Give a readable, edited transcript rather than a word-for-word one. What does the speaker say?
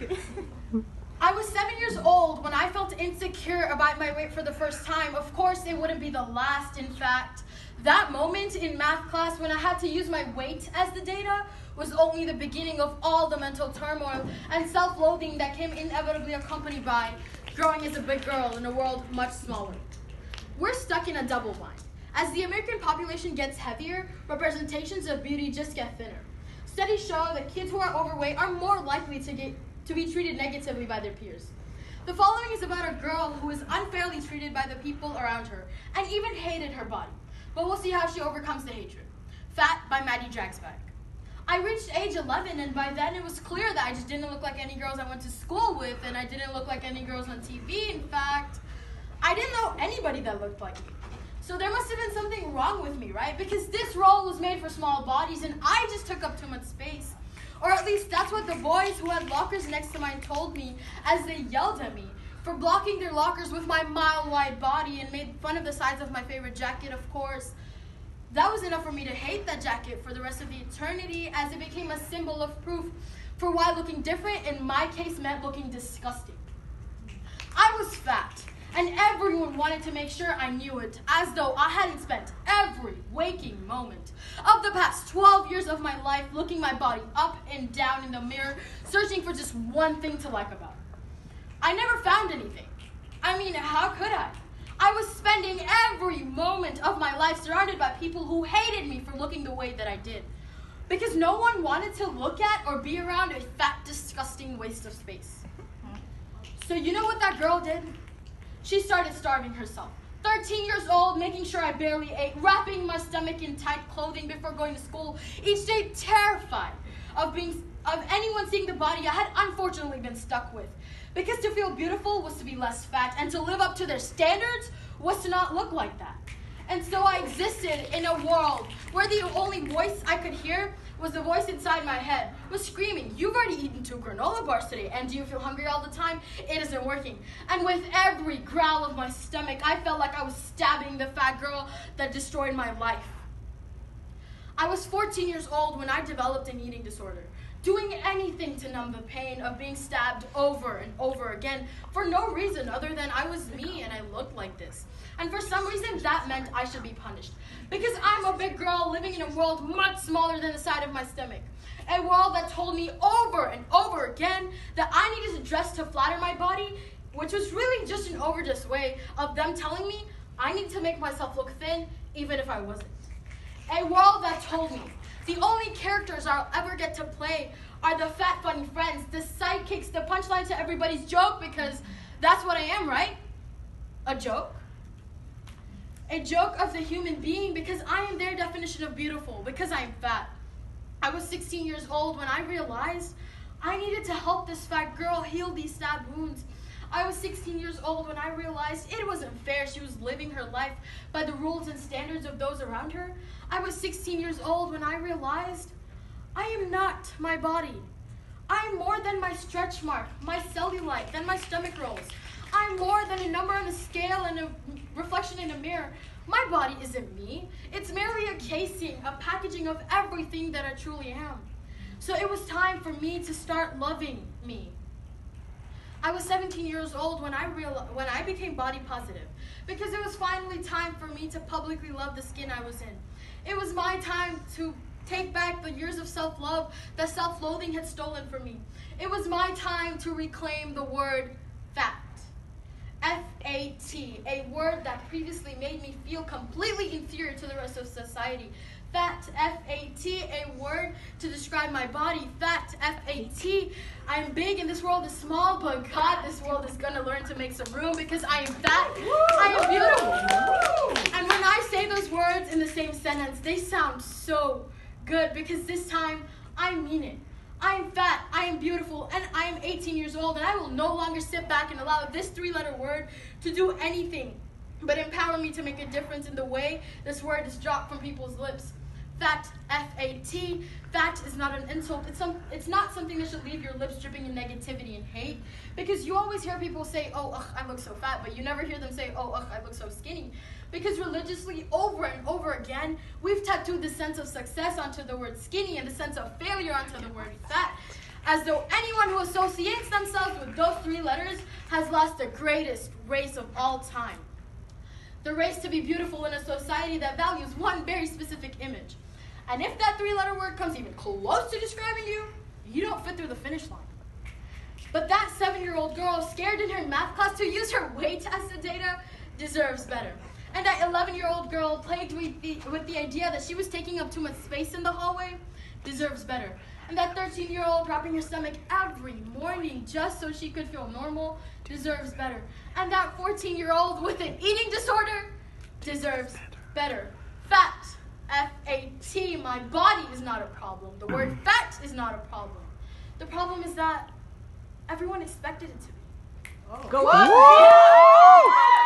Okay. I was 7 years old when I felt insecure about my weight for the first time. Of course, it wouldn't be the last, in fact. That moment in math class when I had to use my weight as the data was only the beginning of all the mental turmoil and self-loathing that came inevitably accompanied by growing as a big girl in a world much smaller. We're stuck in a double bind. As the American population gets heavier, representations of beauty just get thinner. Studies show that kids who are overweight are more likely to be treated negatively by their peers. The following is about a girl who is unfairly treated by the people around her and even hated her body. But we'll see how she overcomes the hatred. Fat by Maddie Dragsbaek. I reached age 11 and by then it was clear that I just didn't look like any girls I went to school with and I didn't look like any girls on TV. In fact, I didn't know anybody that looked like me. So there must have been something wrong with me, right? Because this role was made for small bodies and I just took up too much space. Or at least that's what the boys who had lockers next to mine told me as they yelled at me for blocking their lockers with my mile-wide body and made fun of the size of my favorite jacket, of course. That was enough for me to hate that jacket for the rest of the eternity as it became a symbol of proof for why looking different in my case meant looking disgusting. I was fat. And everyone wanted to make sure I knew it, as though I hadn't spent every waking moment of the past 12 years of my life looking my body up and down in the mirror, searching for just one thing to like about it. I never found anything. I mean, how could I? I was spending every moment of my life surrounded by people who hated me for looking the way that I did, because no one wanted to look at or be around a fat, disgusting waste of space. So you know what that girl did? She started starving herself. 13 years old, making sure I barely ate, wrapping my stomach in tight clothing before going to school, each day terrified of anyone seeing the body I had unfortunately been stuck with. Because to feel beautiful was to be less fat, and to live up to their standards was to not look like that. And so I existed in a world where the only voice I could hear was the voice inside my head, was screaming, "You've already eaten 2 granola bars today, and do you feel hungry all the time? It isn't working." And with every growl of my stomach, I felt like I was stabbing the fat girl that destroyed my life. I was 14 years old when I developed an eating disorder, doing anything to numb the pain of being stabbed over and over again for no reason other than I was me and I looked like this. And for some reason, that meant I should be punished. Because I'm a big girl living in a world much smaller than the side of my stomach. A world that told me over and over again that I needed to dress to flatter my body, which was really just an overdose way of them telling me I need to make myself look thin even if I wasn't. A world that told me the only characters I'll ever get to play are the fat funny friends, the sidekicks, the punchline to everybody's joke, because that's what I am, right? A joke? A joke of the human being because I am their definition of beautiful, because I am fat. I was 16 years old when I realized I needed to help this fat girl heal these stab wounds. I was 16 years old when I realized it wasn't fair she was living her life by the rules and standards of those around her. I was 16 years old when I realized I am not my body. I am more than my stretch mark, my cellulite, than my stomach rolls. I'm more than a number on a scale and a reflection in a mirror. My body isn't me. It's merely a casing, a packaging of everything that I truly am. So it was time for me to start loving me. I was 17 years old when I became body positive, because it was finally time for me to publicly love the skin I was in. It was my time to take back the years of self-love that self-loathing had stolen from me. It was my time to reclaim the word fat. F-A-T, a word that previously made me feel completely inferior to the rest of society. Fat, F-A-T, a word to describe my body. Fat, F-A-T, I am big and this world is small, but God, this world is gonna learn to make some room because I am fat, I am beautiful. And when I say those words in the same sentence, they sound so good because this time, I mean it. I am fat, I am beautiful, and I am 18 years old, and I will no longer sit back and allow this 3-letter word to do anything but empower me to make a difference in the way this word is dropped from people's lips. Fat, F-A-T, fat is not an insult. It's not something that should leave your lips dripping in negativity and hate, because you always hear people say, "Oh, ugh, I look so fat," but you never hear them say, "Oh, ugh, I look so skinny." Because religiously, over and over again, we've tattooed the sense of success onto the word skinny and the sense of failure onto the word fat. as though anyone who associates themselves with those 3 letters has lost the greatest race of all time. The race to be beautiful in a society that values one very specific image. And if that 3-letter word comes even close to describing you, you don't fit through the finish line. But that 7-year-old girl, scared in her math class to use her weight as the data, deserves better. And that 11-year-old girl, plagued with the idea that she was taking up too much space in the hallway, deserves better. And that 13-year-old wrapping her stomach every morning just so she could feel normal deserves better. And that 14-year-old with an eating disorder deserves better. Fat, F-A-T, my body is not a problem. The word fat is not a problem. The problem is that everyone expected it to be. Go on!